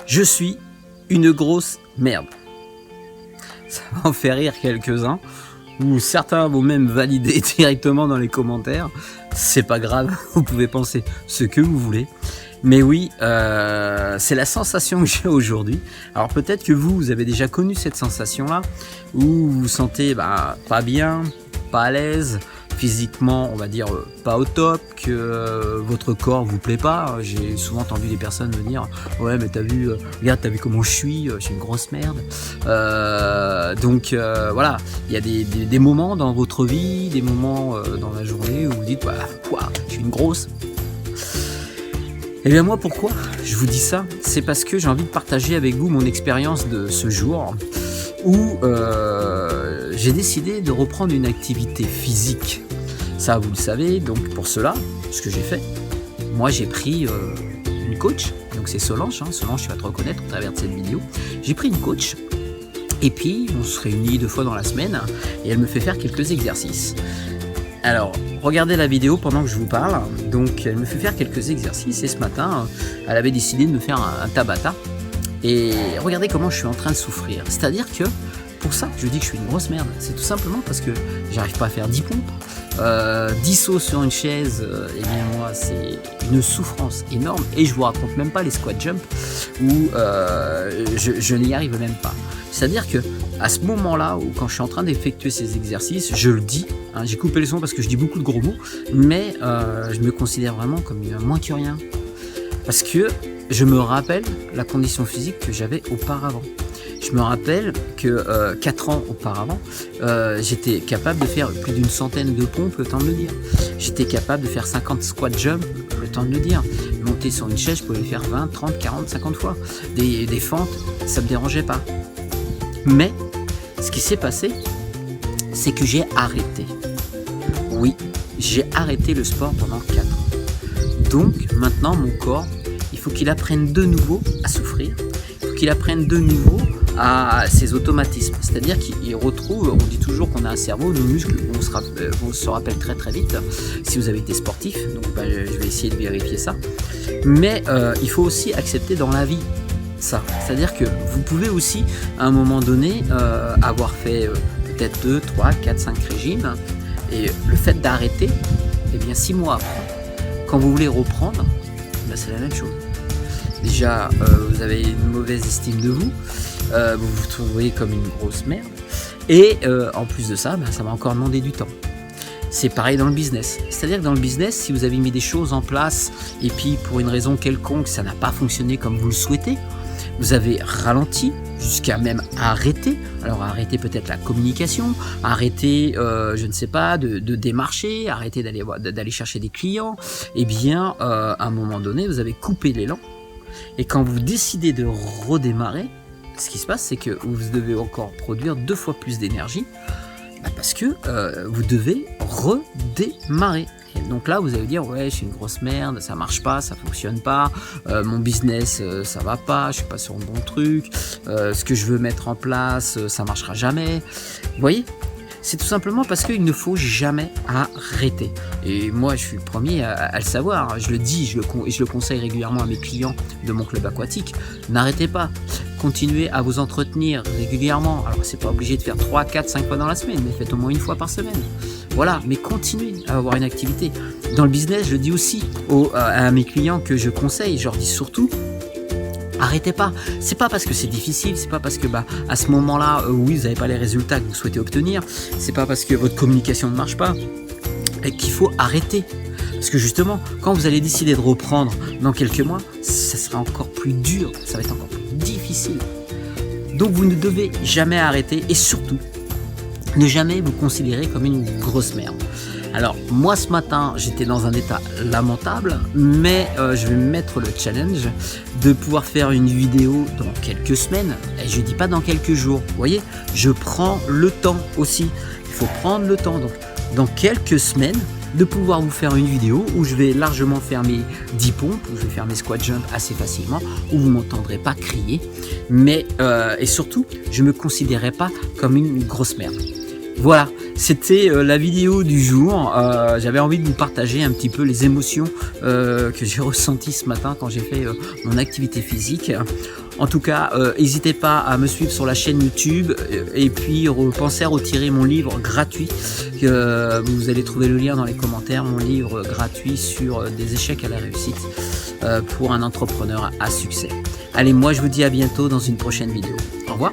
Je suis une grosse merde. Ça va en faire rire quelques-uns, ou certains vont même valider directement dans les commentaires. C'est pas grave, vous pouvez penser ce que vous voulez. Mais oui, c'est la sensation que j'ai aujourd'hui. Alors peut-être que vous avez déjà connu cette sensation-là, où vous vous sentez pas bien, pas à l'aise, physiquement, on va dire pas au top, que votre corps vous plaît pas. J'ai souvent entendu des personnes me dire ouais mais regarde t'as vu comment je suis une grosse merde. Donc voilà, il y a des moments dans votre vie, des moments dans la journée où vous dites quoi, je suis une grosse. Et bien moi pourquoi je vous dis ça, c'est parce que j'ai envie de partager avec vous mon expérience de ce jour où j'ai décidé de reprendre une activité physique. Ça, vous le savez, donc pour cela, ce que j'ai fait, moi j'ai pris une coach, donc c'est Solange, Solange tu vas te reconnaître au travers de cette vidéo. J'ai pris une coach et puis on se réunit 2 fois dans la semaine et elle me fait faire quelques exercices. Alors, regardez la vidéo pendant que je vous parle, donc elle me fait faire quelques exercices et ce matin, elle avait décidé de me faire un Tabata. Et regardez comment je suis en train de souffrir, c'est-à-dire que pour ça je dis que je suis une grosse merde, c'est tout simplement parce que j'arrive pas à faire 10 pompes, 10 sauts sur une chaise, et bien moi c'est une souffrance énorme et je vous raconte même pas les squat jump où je n'y arrive même pas. C'est-à-dire que à ce moment-là où quand je suis en train d'effectuer ces exercices, je le dis, j'ai coupé le son parce que je dis beaucoup de gros mots, mais je me considère vraiment comme moins que rien parce que je me rappelle la condition physique que j'avais auparavant. Je me rappelle que 4 ans auparavant, j'étais capable de faire plus d'une centaine de pompes, le temps de le dire. J'étais capable de faire 50 squat jump, le temps de le dire. Monter sur une chaise, je pouvais faire 20, 30, 40, 50 fois. Des fentes, ça me dérangeait pas. Mais ce qui s'est passé, c'est que j'ai arrêté. Oui, j'ai arrêté le sport pendant 4 ans. Donc maintenant, mon corps, il faut qu'il apprenne de nouveau à souffrir. Il faut qu'il apprenne de nouveau à ses automatismes. C'est-à-dire qu'il retrouve, on dit toujours qu'on a un cerveau, nos muscles, on se rappelle très très vite si vous avez été sportif. Donc je vais essayer de vérifier ça. Mais il faut aussi accepter dans la vie ça. C'est-à-dire que vous pouvez aussi, à un moment donné, avoir fait peut-être 2, 3, 4, 5 régimes. Et le fait d'arrêter, eh bien 6 mois après, quand vous voulez reprendre, c'est la même chose. Déjà, vous avez une mauvaise estime de vous, vous vous trouvez comme une grosse merde, et en plus de ça, ça va encore demander du temps. C'est pareil dans le business. C'est-à-dire que dans le business, si vous avez mis des choses en place, et puis pour une raison quelconque, ça n'a pas fonctionné comme vous le souhaitez, vous avez ralenti, jusqu'à même arrêter. Alors arrêter peut-être la communication, arrêter, je ne sais pas, de démarcher, arrêter d'aller chercher des clients. Eh bien, à un moment donné, vous avez coupé l'élan. Et quand vous décidez de redémarrer, ce qui se passe, c'est que vous devez encore produire 2 fois plus d'énergie, parce que vous devez redémarrer. Et donc là, vous allez dire, ouais, je suis une grosse merde, ça marche pas, ça fonctionne pas, mon business, ça va pas, je suis pas sur le bon truc, ce que je veux mettre en place, ça marchera jamais. Vous voyez ? C'est tout simplement parce qu'il ne faut jamais arrêter. Et moi, je suis le premier à le savoir. Je le dis, je le conseille régulièrement à mes clients de mon club aquatique. N'arrêtez pas. Continuez à vous entretenir régulièrement. Alors, c'est pas obligé de faire 3, 4, 5 fois dans la semaine, mais faites au moins 1 fois par semaine. Voilà, mais continuez à avoir une activité. Dans le business, je dis aussi à mes clients que je conseille, je leur dis surtout, arrêtez pas. C'est pas parce que c'est difficile, c'est pas parce que à ce moment-là, oui, vous n'avez pas les résultats que vous souhaitez obtenir, c'est pas parce que votre communication ne marche pas et qu'il faut arrêter. Parce que justement, quand vous allez décider de reprendre dans quelques mois, ça sera encore plus dur, ça va être encore plus difficile. Donc vous ne devez jamais arrêter et surtout, ne jamais vous considérer comme une grosse merde. Alors moi ce matin j'étais dans un état lamentable, mais je vais me mettre le challenge de pouvoir faire une vidéo dans quelques semaines, et je dis pas dans quelques jours, vous voyez, je prends le temps aussi, il faut prendre le temps, donc dans quelques semaines de pouvoir vous faire une vidéo où je vais largement faire mes 10 pompes, où je vais faire mes squat jump assez facilement, où vous m'entendrez pas crier, mais et surtout je me considérerai pas comme une grosse merde. Voilà, c'était la vidéo du jour. J'avais envie de vous partager un petit peu les émotions que j'ai ressenties ce matin quand j'ai fait mon activité physique. En tout cas, n'hésitez pas à me suivre sur la chaîne YouTube et puis pensez à retirer mon livre gratuit. Vous allez trouver le lien dans les commentaires, mon livre gratuit sur des échecs à la réussite pour un entrepreneur à succès. Allez, moi je vous dis à bientôt dans une prochaine vidéo. Au revoir.